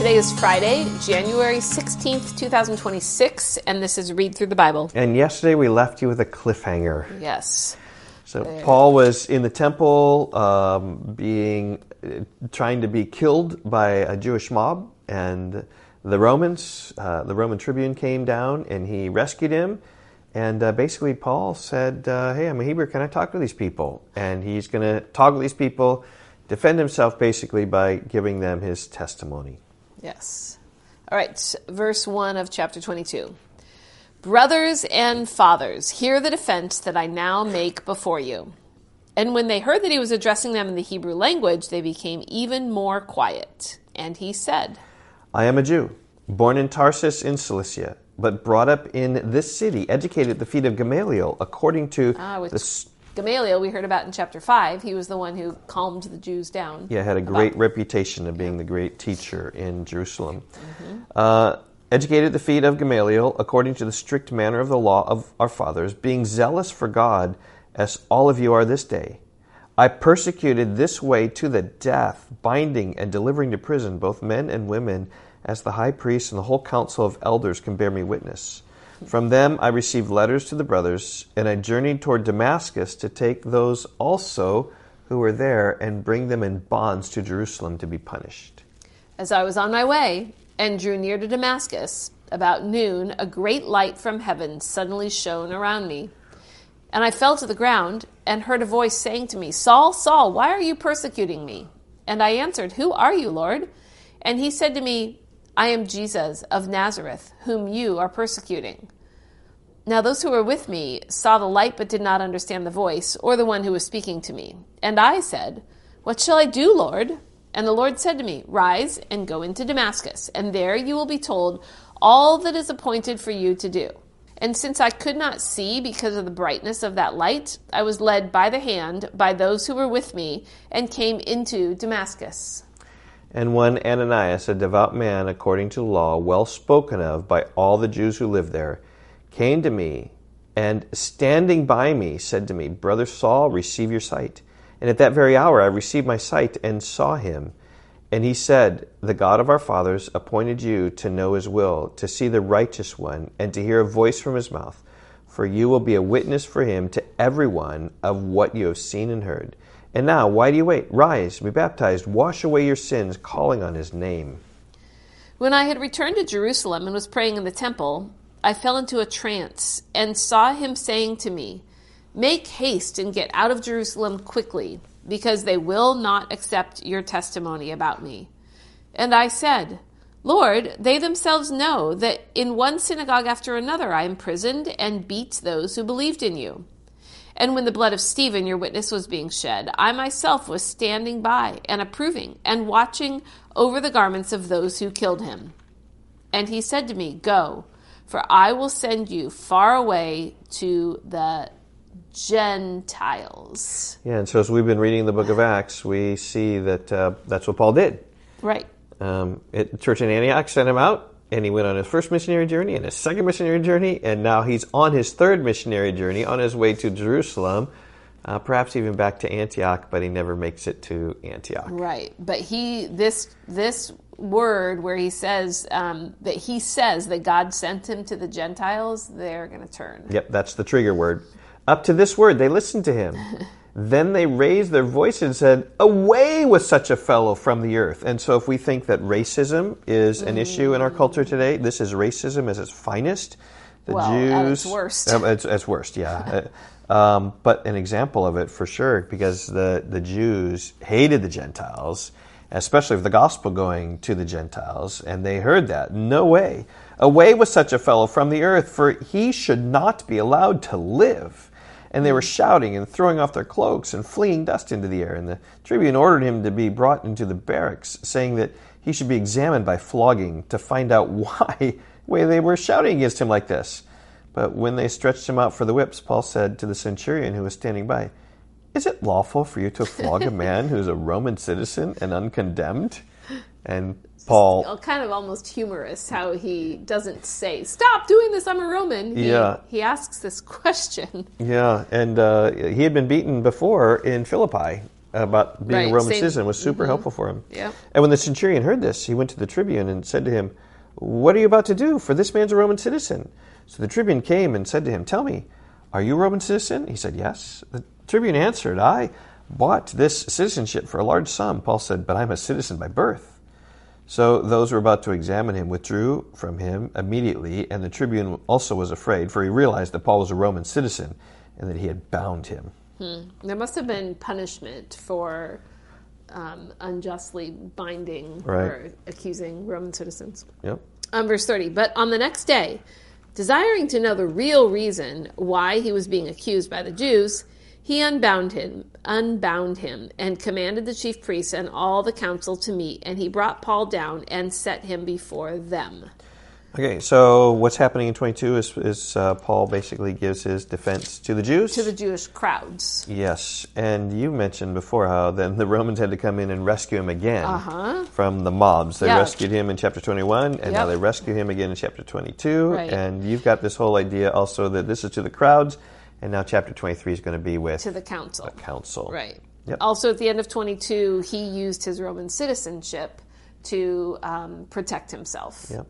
Today is Friday, January 16th, 2026, and this is Read Through the Bible. And yesterday we left you with a cliffhanger. Yes. So Paul was in the temple trying to be killed by a Jewish mob, and the Roman tribune came down and he rescued him. And basically Paul said, hey, I'm a Hebrew, can I talk to these people? And he's going to talk with these people, defend himself basically by giving them his testimony. Yes. All right, verse 1 of chapter 22. Brothers and fathers, hear the defense that I now make before you. And when they heard that he was addressing them in the Hebrew language, they became even more quiet. And he said, I am a Jew, born in Tarsus in Cilicia, but brought up in this city, educated at the feet of Gamaliel, according to Gamaliel, we heard about in chapter 5. He was the one who calmed the Jews down. Yeah, had a great reputation of being the great teacher in Jerusalem. Mm-hmm. Educated at the feet of Gamaliel, according to the strict manner of the law of our fathers, being zealous for God, as all of you are this day. I persecuted this way to the death, binding and delivering to prison both men and women, as the high priest and the whole council of elders can bear me witness. From them I received letters to the brothers, and I journeyed toward Damascus to take those also who were there and bring them in bonds to Jerusalem to be punished. As I was on my way and drew near to Damascus, about noon, a great light from heaven suddenly shone around me. And I fell to the ground and heard a voice saying to me, Saul, Saul, why are you persecuting me? And I answered, Who are you, Lord? And he said to me, I am Jesus of Nazareth, whom you are persecuting. Now those who were with me saw the light but did not understand the voice or the one who was speaking to me. And I said, What shall I do, Lord? And the Lord said to me, Rise and go into Damascus, and there you will be told all that is appointed for you to do. And since I could not see because of the brightness of that light, I was led by the hand by those who were with me and came into Damascus. And one Ananias, a devout man according to the law, well spoken of by all the Jews who lived there, came to me and standing by me said to me, Brother Saul, receive your sight. And at that very hour I received my sight and saw him. And he said, The God of our fathers appointed you to know his will, to see the righteous one, and to hear a voice from his mouth. For you will be a witness for him to everyone of what you have seen and heard. And now, why do you wait? Rise, be baptized, wash away your sins, calling on his name. When I had returned to Jerusalem and was praying in the temple, I fell into a trance and saw him saying to me, Make haste and get out of Jerusalem quickly, because they will not accept your testimony about me. And I said, Lord, they themselves know that in one synagogue after another I imprisoned and beat those who believed in you. And when the blood of Stephen, your witness, was being shed, I myself was standing by and approving and watching over the garments of those who killed him. And he said to me, Go, for I will send you far away to the Gentiles. Yeah, and so as we've been reading the book of Acts, we see that that's what Paul did. Right. The church in Antioch sent him out, and he went on his first missionary journey and his second missionary journey, and now he's on his third missionary journey on his way to Jerusalem, perhaps even back to Antioch, but he never makes it to Antioch. Right, but this word where he says that God sent him to the Gentiles, they're going to turn. Yep, that's the trigger word. Up to this word, they listened to him. Then they raised their voice and said, Away with such a fellow from the earth. And so if we think that racism is an issue in our culture today, this is racism at its finest. Jews, at its worst. It's worst, yeah. But an example of it for sure, because the Jews hated the Gentiles, especially with the gospel going to the Gentiles, and they heard that. No way. Away with such a fellow from the earth, for he should not be allowed to live. And they were shouting and throwing off their cloaks and flinging dust into the air. And the tribune ordered him to be brought into the barracks, saying that he should be examined by flogging to find out why they were shouting against him like this. But when they stretched him out for the whips, Paul said to the centurion who was standing by, Is it lawful for you to flog a man who's a Roman citizen and uncondemned? And Paul, kind of almost humorous how he doesn't say, Stop doing this, I'm a Roman. He asks this question. Yeah, and he had been beaten before in Philippi, about being Right, a Roman same. citizen was super helpful for him. Yeah. And when the centurion heard this, he went to the tribune and said to him, "What are you about to do? For this man's a Roman citizen." So the tribune came and said to him, "Tell me, are you a Roman citizen?" He said, "Yes." The tribune answered, "I bought this citizenship for a large sum." Paul said, "But I'm a citizen by birth." So those who were about to examine him withdrew from him immediately, and the tribune also was afraid, for he realized that Paul was a Roman citizen and that he had bound him. There must have been punishment for unjustly binding Right. or accusing Roman citizens. Yep. Verse 30, but on the next day, desiring to know the real reason why he was being accused by the Jews, he unbound him, and commanded the chief priests and all the council to meet, and he brought Paul down and set him before them. Okay, so what's happening in 22 is Paul basically gives his defense to the Jews. To the Jewish crowds. Yes, and you mentioned before how then the Romans had to come in and rescue him again from the mobs. They Yeah. rescued him in chapter 21, and now Yep. they rescue him again in chapter 22. Right. And you've got this whole idea also that this is to the crowds, and now chapter 23 is going to be with To the council. the council. Right. Yep. Also, at the end of 22, he used his Roman citizenship to protect himself. Yep.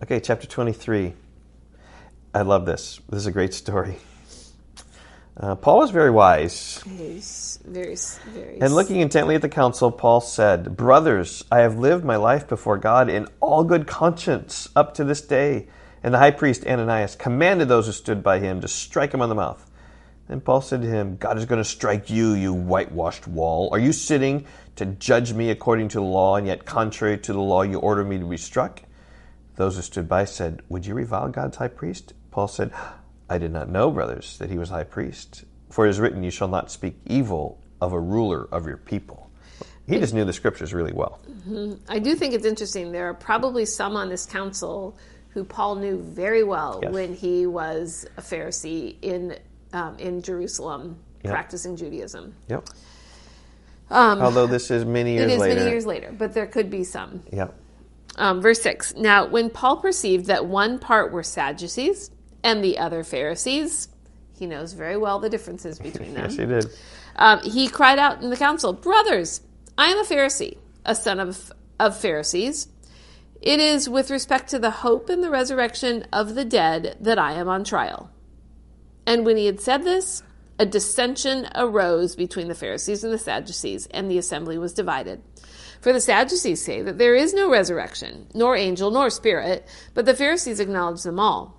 Okay, chapter 23. I love this. This is a great story. Paul was very wise. He's very. And looking intently at the council, Paul said, "Brothers, I have lived my life before God in all good conscience up to this day." And the high priest Ananias commanded those who stood by him to strike him on the mouth. Then Paul said to him, "God is going to strike you, you whitewashed wall. Are you sitting to judge me according to the law, and yet contrary to the law you order me to be struck?" Those who stood by said, "Would you revile God's high priest?" Paul said, "I did not know, brothers, that he was high priest. For it is written, you shall not speak evil of a ruler of your people." He just knew the scriptures really well. I do think it's interesting. There are probably some on this council who Paul knew very well Yes. when he was a Pharisee in Jerusalem, Yep. practicing Judaism. Yep. Although this is many years It is later. many years later, but there could be some. Yep. Verse 6, now when Paul perceived that one part were Sadducees and the other Pharisees, he knows very well the differences between them. Yes, he did. He cried out in the council, "Brothers, I am a Pharisee, a son of Pharisees. It is with respect to the hope and the resurrection of the dead that I am on trial." And when he had said this, a dissension arose between the Pharisees and the Sadducees, and the assembly was divided. For the Sadducees say that there is no resurrection, nor angel, nor spirit, but the Pharisees acknowledge them all.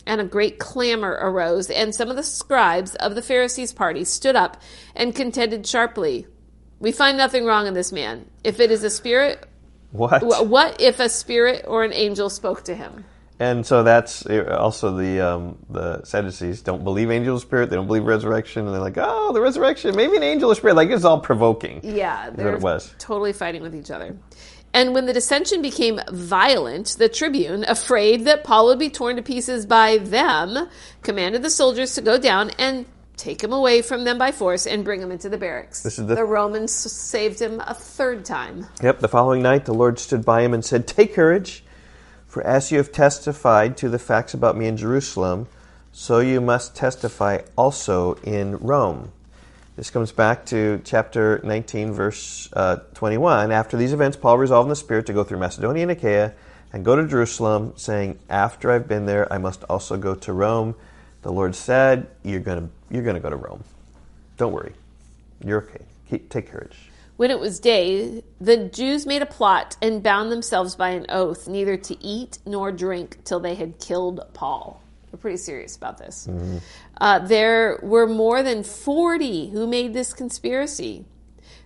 And a great clamor arose, and some of the scribes of the Pharisees' party stood up and contended sharply. "We find nothing wrong in this man. If it is a spirit, what if a spirit or an angel spoke to him?" And so that's also the Sadducees don't believe angel or spirit. They don't believe resurrection. And they're like, "Oh, the resurrection, maybe an angel or spirit." Like, it's all provoking. Yeah, That's they're what it was. totally fighting with each other. And when the dissension became violent, the tribune, afraid that Paul would be torn to pieces by them, commanded the soldiers to go down and take him away from them by force and bring him into the barracks. The Romans saved him a third time. Yep, the following night the Lord stood by him and said, "Take courage, for as you have testified to the facts about me in Jerusalem, so you must testify also in Rome." This comes back to chapter 19, verse 21. After these events, Paul resolved in the Spirit to go through Macedonia and Achaia and go to Jerusalem, saying, "After I've been there, I must also go to Rome." The Lord said, "You're going to go to Rome. Don't worry. You're okay. Take courage." When it was day, the Jews made a plot and bound themselves by an oath neither to eat nor drink till they had killed Paul. We're pretty serious about this. There were more than 40 who made this conspiracy.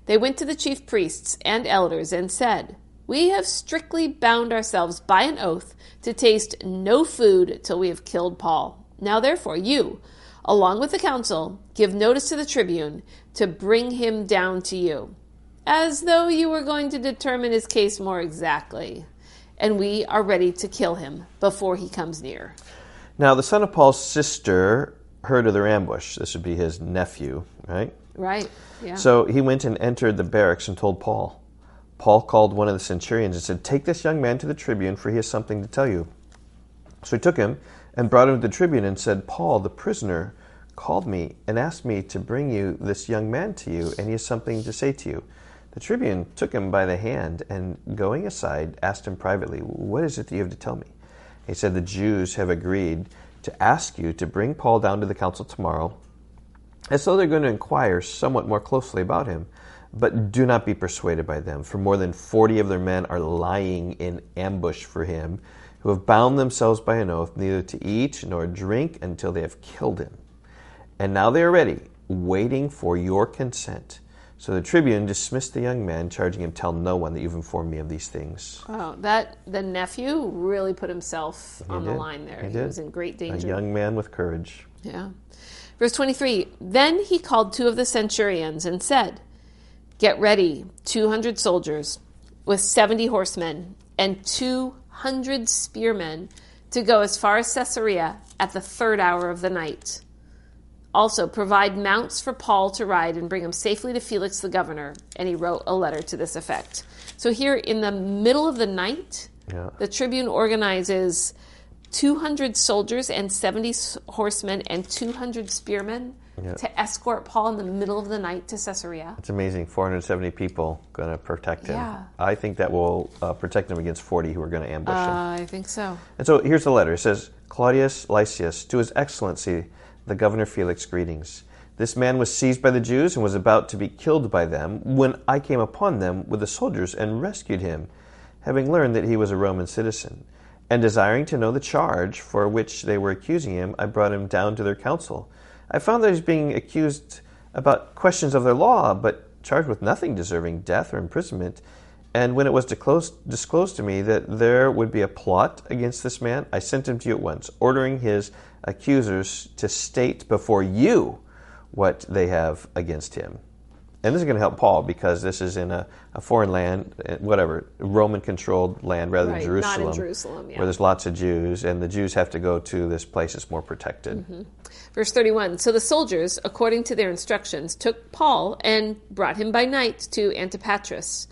They went to the chief priests and elders and said, "We have strictly bound ourselves by an oath to taste no food till we have killed Paul. Now therefore you, along with the council, give notice to the tribune to bring him down to you, as though you were going to determine his case more exactly. And we are ready to kill him before he comes near." Now, the son of Paul's sister heard of their ambush. This would be his nephew, right? Right, yeah. So he went and entered the barracks and told Paul. Paul called one of the centurions and said, "Take this young man to the tribune, for he has something to tell you." So he took him and brought him to the tribune and said, "Paul, the prisoner, called me and asked me to bring you this young man to you, and he has something to say to you." The tribune took him by the hand and, going aside, asked him privately, "What is it that you have to tell me?" He said, "The Jews have agreed to ask you to bring Paul down to the council tomorrow, as though they're going to inquire somewhat more closely about him. But do not be persuaded by them, for more than 40 of their men are lying in ambush for him, who have bound themselves by an oath neither to eat nor drink until they have killed him. And now they are ready, waiting for your consent." So the tribune dismissed the young man, charging him, "Tell no one that you've informed me of these things." Oh, the nephew really put himself on the did. line there. He He did. was in great A danger. young man with courage. Yeah. Verse 23, "Then he called 2 of the centurions and said, 'Get ready 200 soldiers with 70 horsemen and 200 spearmen to go as far as Caesarea at the 3rd hour of the night. Also, provide mounts for Paul to ride and bring him safely to Felix the governor.' And he wrote a letter to this effect." So here in the middle of the night, the tribune organizes 200 soldiers and 70 horsemen and 200 spearmen to escort Paul in the middle of the night to Caesarea. It's amazing. 470 people going to protect him. Yeah. I think that will protect him against 40 who are going to ambush him. I think so. And so here's the letter. It says, "Claudius Lysias, to His Excellency, the Governor Felix, greetings. This man was seized by the Jews and was about to be killed by them when I came upon them with the soldiers and rescued him, having learned that he was a Roman citizen. And desiring to know the charge for which they were accusing him, I brought him down to their council. I found that he was being accused about questions of their law, but charged with nothing deserving death or imprisonment. And when it was disclosed to me that there would be a plot against this man, I sent him to you at once, ordering his accusers to state before you what they have against him." And this is going to help Paul because this is in a foreign land, whatever, Roman-controlled land rather than Jerusalem. Not in Jerusalem, yeah. Where there's lots of Jews, and the Jews have to go to this place that's more protected. Mm-hmm. Verse 31, "So the soldiers, according to their instructions, took Paul and brought him by night to Antipatris.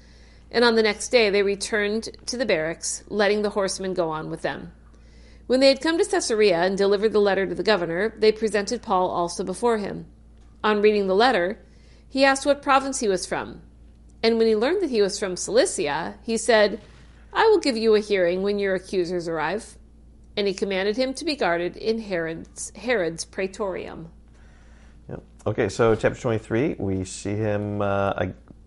And on the next day they returned to the barracks, letting the horsemen go on with them. When they had come to Caesarea and delivered the letter to the governor, they presented Paul also before him. On reading the letter, he asked what province he was from. And when he learned that he was from Cilicia, he said, 'I will give you a hearing when your accusers arrive.' And he commanded him to be guarded in Herod's praetorium." Yep. Okay, so chapter 23, we see him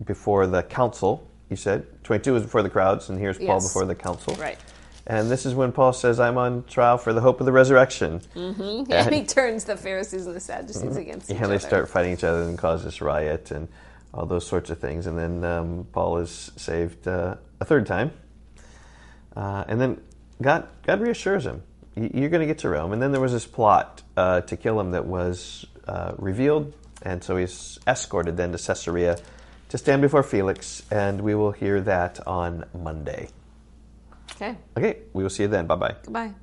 before the council, you said. 22 is before the crowds, and here's Paul before the council. Right. And this is when Paul says, "I'm on trial for the hope of the resurrection." Mm-hmm. And he turns the Pharisees and the Sadducees against each Yeah, other. they start fighting each other and cause this riot and all those sorts of things. And then Paul is saved a 3rd time. And then God reassures him, "You're going to get to Rome." And then there was this plot to kill him that was revealed. And so he's escorted then to Caesarea to stand before Felix. And we will hear that on Monday. Okay. Okay, we will see you then. Bye-bye. Goodbye.